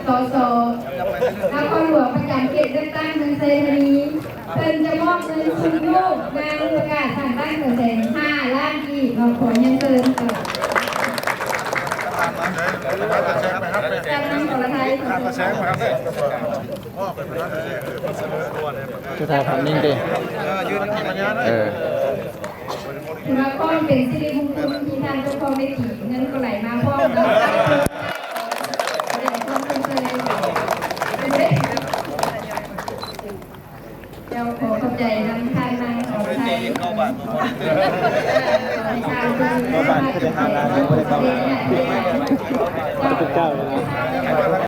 สสนครหลวงประจำเขตเลือกตั้งเมืองไซธานีเพิ่นจะมอบเงินคุณลูกนางประกาศทางตั้ง1,500,000 ล้านกีบมาขอยังเกินค่ะการนำของไทยจะถ่ายภาพนิ่งดิถือว่าก้อนเป็นสิริมงคลที่ท่านเจ้าพ่อได้กี่เงินก็ไหลมาพร้อมแล้วเจ้าขอขอบใจนำทางนางของไทยขอบคุณทางคุณพระเจ้า